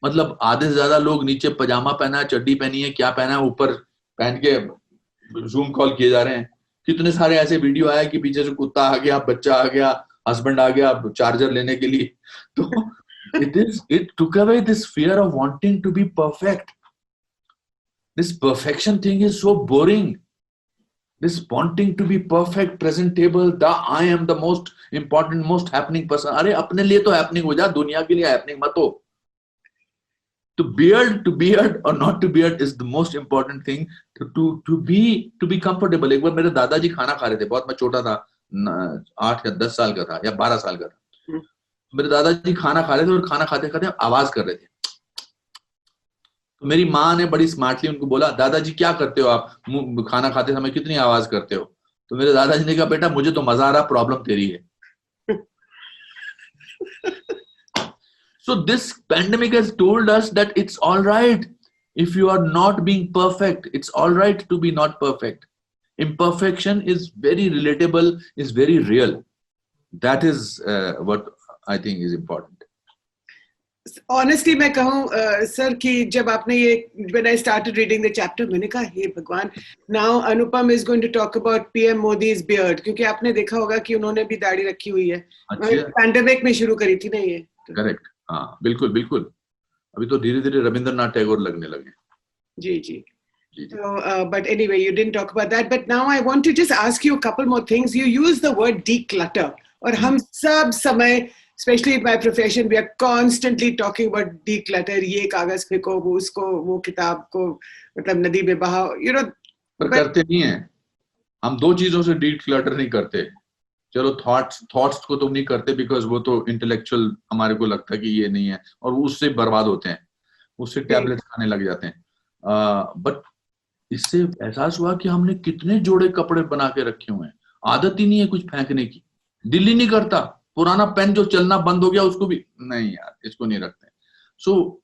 [SPEAKER 3] मतलब आधे से ज्यादा लोग नीचे पजामा पहना है, चड्डी पहनी है, क्या पहना है, ऊपर पहन के जूम कॉल किए जा रहे हैं। कितने सारे ऐसे वीडियो आए कि पीछे से कुत्ता आ गया, बच्चा आ गया, हस्बैंड आ गया चार्जर लेने के लिए। तो it took away this fear of wanting to be perfect. This perfection thing is so boring. This wanting to be perfect, presentable, I am the most important, most happening person. अरे अपने लिए तो happening हो जा, दुनिया के लिए happening मत हो. To beard or not to beard is the most important thing. To be comfortable. एक बार मेरे दादाजी खाना खा रहे थे, बहुत मैं छोटा था, 8 या 10 साल का था या 12 साल का था. मेरे दादाजी खाना खा रहे थे और खाना खाते खाते आवाज कर रहे थे. तो मेरी माँ ने बड़ी स्मार्टली उनको बोला, दादाजी क्या करते हो आप, खाना खाते समय कितनी आवाज करते हो? तो मेरे दादाजी ने कहा, बेटा मुझे तो मजा आ रहा, प्रॉब्लम तेरी है. So this pandemic has told us that it's all right if you are not being perfect. It's all right to be not perfect. Imperfection is very relatable, is very real. That is what I think is important.
[SPEAKER 2] Honestly, मैं कहूँ सर कि जब आपने ये when I started reading the chapter, मैंने कहा हे भगवान, now Anupam is going to talk about PM Modi's beard, क्योंकि आपने देखा होगा कि उन्होंने भी दाढ़ी रखी हुई है. पैंडेमिक में शुरू करी थी ना ये.
[SPEAKER 3] करेक्ट, हाँ बिल्कुल बिल्कुल. अभी तो धीरे धीरे रविंद्रनाथ टैगोर लगने लगे.
[SPEAKER 2] जी जी. So, but anyway, you didn't talk about that. But now I want to just ask you a couple more things. You use the word declutter, और हम सब समय, especially in my profession, we are constantly talking about declutter. ये कागज फेंको, वो उसको, वो किताब को मतलब नदी में बहाओ, you know.
[SPEAKER 3] पर करते नहीं है. हम दो चीजों से declutter नहीं करते. चलो thoughts को तो नहीं करते because वो तो intellectual हमारे को लगता है कि ये नहीं है, और उससे बर्बाद होते हैं, उससे टैबलेट्स खाने लग जाते हैं. बट इससे एहसास हुआ कि हमने कितने जोड़े कपड़े बना के रखे हुए हैं. आदत ही नहीं है कुछ फेंकने की. दिल ही नहीं करता. पुराना पेन जो चलना बंद हो गया उसको भी नहीं, यार इसको नहीं रखते. So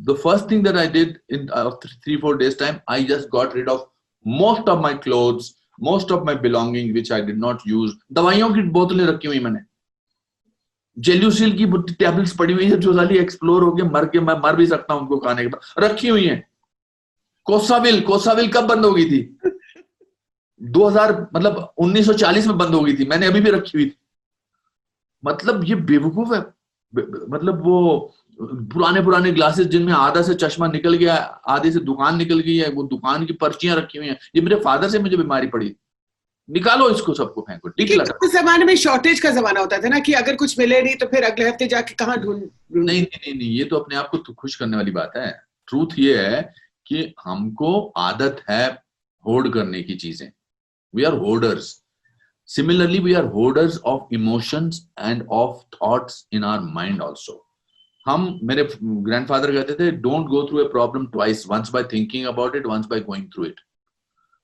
[SPEAKER 3] the first thing that I did in 3-4 days time, I just got rid of most of my clothes, most of my belongings which I did not use. दवाइयों की बोतलें रखी हुई मैंने, जेल्यूसिल की टैबलेट्स पड़ी हुई है जो साली एक्सप्लोर होके मर के मैं मर भी सकता हूं उनको खाने के बाद, रखी हुई है. कोसाविल कब बंद हो गई थी? 2000 मतलब 1940 में बंद हो गई थी, मैंने अभी भी रखी हुई थी. मतलब ये बेवकूफ है. मतलब वो पुराने ग्लासेस जिनमें आधा से चश्मा निकल गया, आधे से दुकान निकल गई है, वो दुकान की पर्चियां रखी हुई हैं. ये मेरे फादर से मुझे बीमारी पड़ी. निकालो इसको, सबको फेंको.
[SPEAKER 2] उस जमाने में शॉर्टेज का जमाना होता था ना कि अगर कुछ मिले नहीं तो फिर अगले हफ्ते जाके कहाँ ढूंढ.
[SPEAKER 3] नहीं, ये तो अपने आप को तो खुश करने वाली बात है. ट्रूथ ये है कि हमको आदत है होर्ड करने की चीजें. We are hoarders. Similarly, we are hoarders of emotions and of thoughts in our mind also. मेरे grandfather कहते थे, don't go through a problem twice, once by thinking about it, once by going through it.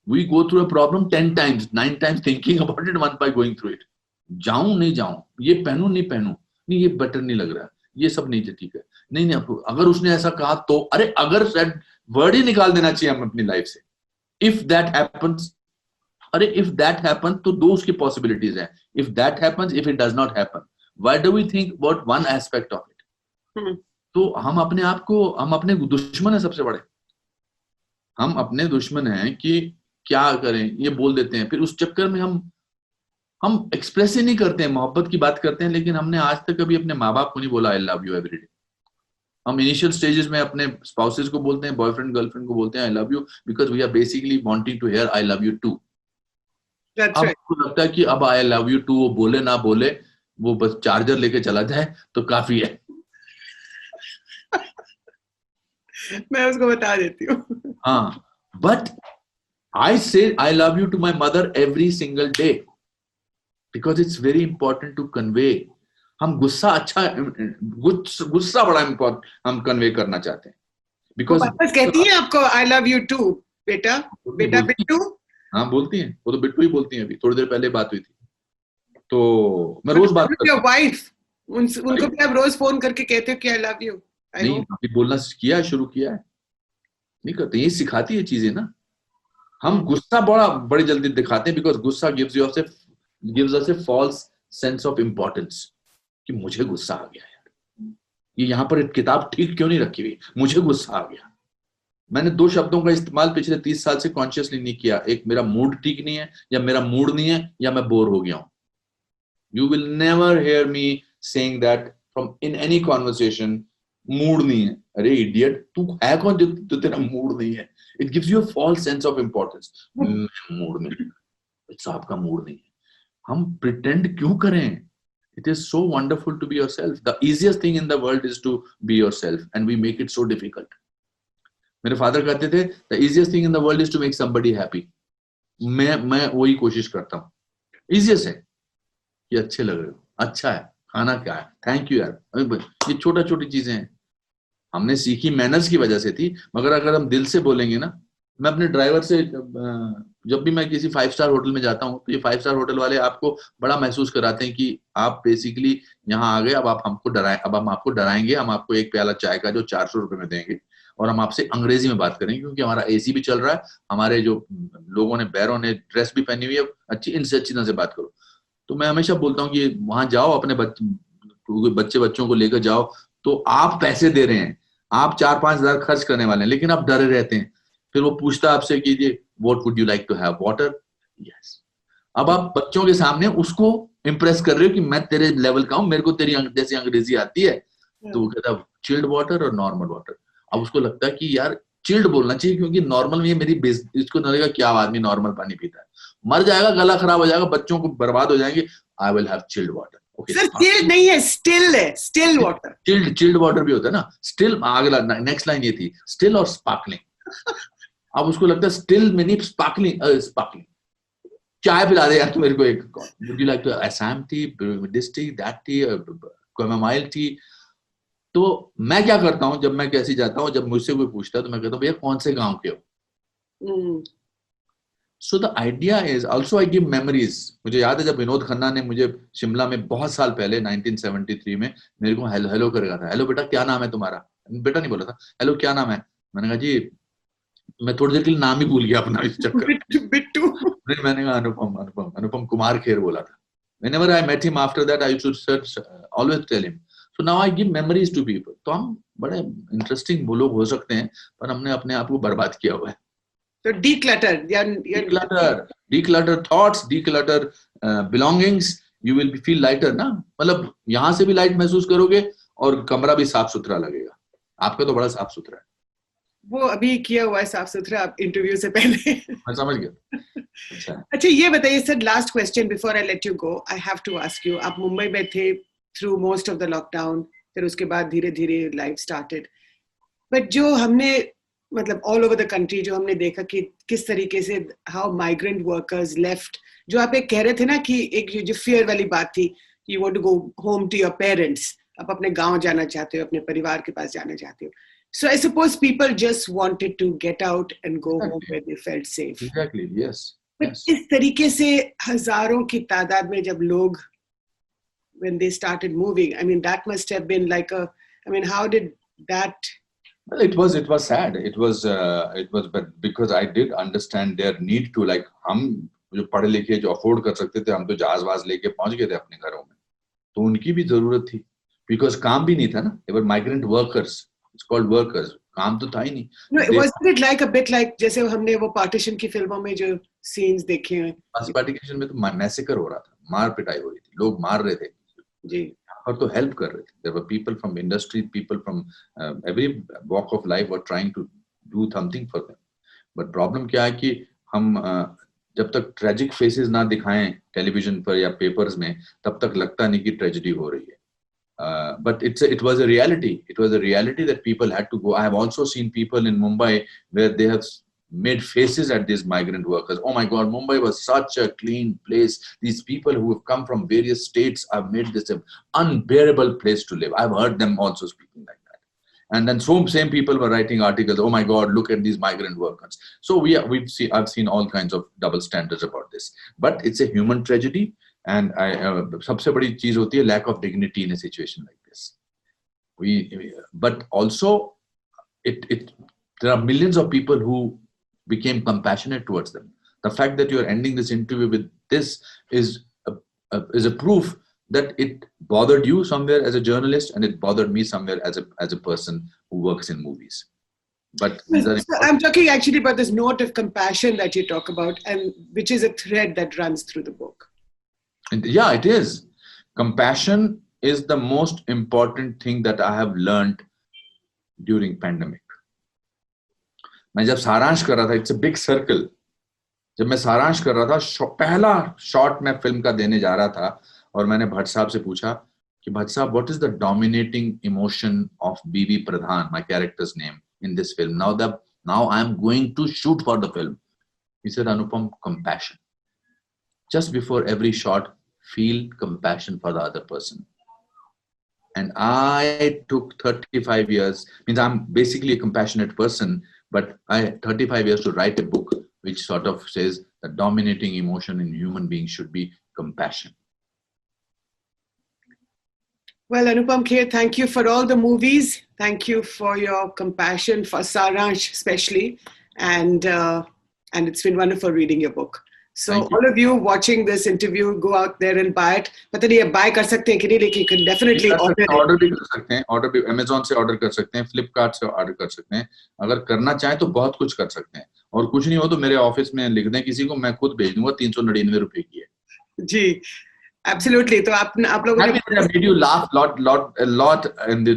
[SPEAKER 3] We go through a problem 10 times, 9 times thinking about it, once by going through it. जाऊं नहीं जाऊं, ये पहनूं नहीं पहनूं, नहीं ये बेटर नहीं लग रहा, ये सब नहीं ठीक है, नहीं अगर उसने ऐसा कहा तो, अरे अगर वर्ड ही निकाल देना चाहिए हम अपनी लाइफ से. If that happens, अरे if that happens तो दो उसकी possibilities हैं. If that happens, if it does not happen, why do we think about one aspect of it? तो हम अपने आप को, हम अपने दुश्मन है सबसे बड़े. हम अपने दुश्मन हैं कि क्या करें, ये बोल देते हैं, फिर उस चक्कर में हम एक्सप्रेस ही नहीं करते हैं. मोहब्बत की बात करते हैं, लेकिन हमने आज तक कभी अपने माँ बाप को नहीं बोला आई लव यू एवरी डे. हम इनिशियल स्टेजेस में अपने स्पाउसेस को बोलते हैं, बॉयफ्रेंड गर्लफ्रेंड को बोलते हैं I love you, because we are basically wanting to hear I love you too. अब आपको लगता है कि अब आई लव यू टू वो बोले ना बोले, वो बस चार्जर लेके चला जाए तो काफी है.
[SPEAKER 2] मैं उसको बता देती हूँ.
[SPEAKER 3] हाँ, but I say I love you to my mother every single day because it's very important to convey. हम गुस्सा बड़ा इंपॉर्टेंट हम कन्वे करना चाहते हैं. बिकॉज
[SPEAKER 2] कहती है आपको आई लव यू टू बेटा बिट्टू.
[SPEAKER 3] हाँ बोलती हैं, वो तो बिट्टू ही बोलती हैं. अभी थोड़ी देर पहले बात हुई थी तो मैं रोज बात करता हूँ. वाइफ
[SPEAKER 2] उनको भी आप रोज फोन करके कहते हो कि आई लव यू?
[SPEAKER 3] नहीं, अभी बोलना शुरू किया है. नहीं करते, ये सिखाती है चीजें ना. हम गुस्सा बड़ी जल्दी दिखाते हैं बिकॉज गुस्सा gives us a false sense of importance कि मुझे गुस्सा आ गया यार, ये यहाँ पर एक किताब ठीक क्यों नहीं रखी हुई, मुझे गुस्सा आ गया. मैंने 2 शब्दों का इस्तेमाल पिछले 30 साल से कॉन्शियसली नहीं किया. एक मेरा मूड ठीक नहीं है, या मेरा मूड नहीं है, या मैं बोर हो गया हूं. You will never hear me saying that from in any conversation. Mood नहीं है, अरे इडियट तू है कौन जो तेरा मूड नहीं है? It gives you a false sense of importance. Mood में अच्छा आपका मूड नहीं है, हम प्रिटेंड क्यों करें? It is so wonderful to be yourself. The easiest thing in the world is to be yourself, and we make it so difficult. मेरे फादर कहते थे the easiest thing in the world is to make somebody happy. मैं वही कोशिश करता हूँ. easiest है कि अच्छे लग रहे हो, अच्छा है, खाना क्या है, थैंक यू यार, ये छोटा छोटी चीजें हैं. हमने सीखी मैनर्स की वजह से थी, मगर अगर हम दिल से बोलेंगे ना, मैं अपने ड्राइवर से जब भी मैं किसी 5 स्टार होटल में जाता हूँ तो ये 5 स्टार होटल वाले आपको बड़ा महसूस कराते हैं कि आप बेसिकली यहाँ आ गए, अब आप हमको डराएं, अब हम आपको डराएंगे, हम आपको एक प्याला चाय का जो 400 रुपए में देंगे और हम आपसे अंग्रेजी में बात करेंगे क्योंकि हमारा एसी भी चल रहा है, हमारे जो लोगों ने बैरों ने ड्रेस भी पहनी हुई है, अच्छी इनसे अच्छी तरह से बात करो. तो मैं हमेशा बोलता हूँ कि वहां जाओ, अपने बच्चों को लेकर जाओ, तो आप पैसे दे रहे हैं, आप 4-5 हजार खर्च करने वाले हैं, लेकिन आप डरे रहते हैं. फिर वो पूछता आपसे कि ये what would you like to have, water? Yes. अब आप बच्चों के सामने उसको इम्प्रेस कर रहे हो कि मैं तेरे लेवल का हूं, मेरे को तेरी जैसी अंग्रेजी आती है. तो वो कहता है चिल्ड वाटर और नॉर्मल वाटर. अब उसको लगता है कि यार चिल्ड बोलना चाहिए क्योंकि नॉर्मल में मेरी इसको लगेगा क्या आदमी नॉर्मल पानी पीता है, मर जाएगा, गला खराब हो जाएगा, बच्चों को बर्बाद हो जाएंगे. I will have chilled water.
[SPEAKER 2] Sir chilled नहीं है, स्टिल है, स्टिल वाटर.
[SPEAKER 3] चिल्ड वाटर भी होता है ना. स्टिल अगला नेक्स्ट लाइन ये थी, स्टिल और स्पार्कलिंग. अब उसको लगता है स्टिल में नहीं, स्पार्कलिंग. चाय पिला दे यार तू मेरे को एक, would you like to Assam tea, this tea, that tea, chamomile tea. तो मैं क्या करता हूँ जब मैं कैसे जाता हूँ, जब मुझसे कोई पूछता है तो मैं कहता हूँ भैया कौन से गांव के हो. So the idea is also I give memories. मुझे याद है जब विनोद खन्ना ने मुझे शिमला में बहुत साल पहले 1973 में मेरे को हेलो करेगा था. हेलो बेटा क्या नाम है तुम्हारा? बेटा नहीं बोला था, हेलो क्या नाम है. मैंने कहा जी, मैं थोड़ी देर के लिए नाम ही भूल गया अपना इस चक्कर.
[SPEAKER 2] बिट्टू.
[SPEAKER 3] मैंने कहा अनुपम कुमार खेर बोला था. Whenever I met him after that, I used to search, always tell him. So now I give memories to people. तो हम बड़े इंटरेस्टिंग लोग हो सकते हैं, पर हमने अपने आप को बर्बाद किया हुआ है.
[SPEAKER 2] So declutter
[SPEAKER 3] thoughts, declutter belongings. You will feel lighter ना. मतलब यहाँ से भी लाइट महसूस करोगे और कमरा भी साफ सुथरा लगेगा. आपका तो बड़ा साफ सुथरा है.
[SPEAKER 2] वो अभी किया हुआ है साफ सुथरा इंटरव्यू से पहले.
[SPEAKER 3] मैं समझ गया.
[SPEAKER 2] अच्छा ये बताइए sir, last question before I let you go, I have to ask you. आप मुंबई में थे through most of the lockdown, फिर उसके बाद धीरे धीरे लाइफ स्टार्टेड, बट जो हमने मतलब ऑल ओवर द कंट्री जो हमने देखा कि किस तरीके से हाउ माइग्रेंट वर्कर्स लेफ्ट, जो आप एक कह रहे थे ना कि एक जो फियर वाली बात थी, you want to go home to your parents, आप अपने गांव जाना चाहते हो, अपने परिवार के पास जाना चाहते हो. So I suppose people just wanted to get out and go home where they felt safe.
[SPEAKER 3] Exactly, yes.
[SPEAKER 2] But इस तरीके से हजारों की तादाद में जब लोग, when they started moving, I mean that must have been like a, I mean how did that?
[SPEAKER 3] Well, it was sad. It was, but because I did understand their need to, like हम जो पढ़े लिखे जो अफोर्ड कर सकते थे, हम तो जहाज लेके पहुंच गए थे अपने घरों में, तो उनकी भी जरूरत थी, because काम भी नहीं था ना. They were migrant workers. It's called workers. काम तो था ही नहीं.
[SPEAKER 2] No, wasn't it like a bit like जैसे हमने वो पार्टीशन की फिल्मों में जो सीन्स देखे हैं?
[SPEAKER 3] पार्टीशन में तो मैसेकर हो रहा था, मार पिटाई हो रही थी, लोग मार रहे थे
[SPEAKER 2] जी,
[SPEAKER 3] और तो हेल्प कर रहे थे. There were people from industry, people from every walk of life were trying to do something for them. But problem क्या है कि हम जब तक ट्रेजिक फेसेस ना दिखाएं टेलीविजन पर या पेपर्स में, तब तक लगता नहीं कि ट्रेजेडी हो रही है. But it was a reality. It was a reality that people had to go. I have also seen people in Mumbai where they have made faces at these migrant workers. Oh my God, Mumbai was such a clean place. These people who have come from various states have made this an unbearable place to live. I've heard them also speaking like that. And then same people were writing articles. Oh my God, look at these migrant workers. So I've seen all kinds of double standards about this. But it's a human tragedy. And सबसे बड़ी चीज होती है lack of dignity in a situation like this. But also, there are millions of people who became compassionate towards them. The fact that you are ending this interview with this is a proof that it bothered you somewhere as a journalist, and it bothered me somewhere as a person who works in movies. But
[SPEAKER 2] I'm talking actually about this note of compassion that you talk about, and which is a thread that runs through the book.
[SPEAKER 3] And yeah, it is. Compassion is the most important thing that I have learned during pandemic. मैं जब सारांश कर रहा था, it's a big circle. जब मैं सारांश कर रहा था, पहला शॉट मैं फिल्म का देने जा रहा था और मैंने भट्ट साहब से पूछा कि भट्ट साहब, what is the dominating emotion of Bibi Pradhan, my character's name in this film, now I am going to shoot for the film. He said, Anupam, compassion. Just before every shot, feel compassion for the other person. And I took 35 years, means I'm basically a compassionate person, but I 35 years to write a book which sort of says the dominating emotion in human beings should be compassion.
[SPEAKER 2] Well, Anupam Kher, thank you for all the movies. Thank you for your compassion for Saransh especially. And it's been wonderful reading your book. So all of you watching this interview, go out there and buy it. पता नहीं आप buy कर सकते हैं कि नहीं, लेकिन you can definitely order it.
[SPEAKER 3] Order भी कर सकते हैं, ऑर्डर भी Amazon से ऑर्डर कर सकते हैं, फ्लिपकार्ट से ऑर्डर कर सकते हैं. अगर करना चाहें तो बहुत कुछ कर सकते हैं. और कुछ नहीं हो तो मेरे ऑफिस में लिख दें किसी को, मैं खुद भेज दूंगा. 399 रुपए की है
[SPEAKER 2] जी, absolutely. तो आप लोगों ने
[SPEAKER 3] made you laugh a lot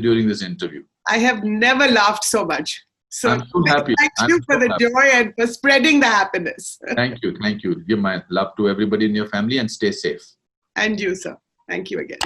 [SPEAKER 3] during this interview.
[SPEAKER 2] I have never laughed so much. So
[SPEAKER 3] I'm so happy.
[SPEAKER 2] Thank you for the joy and for spreading the happiness.
[SPEAKER 3] Thank you. Give my love to everybody in your family and stay safe.
[SPEAKER 2] And you, sir. Thank you again.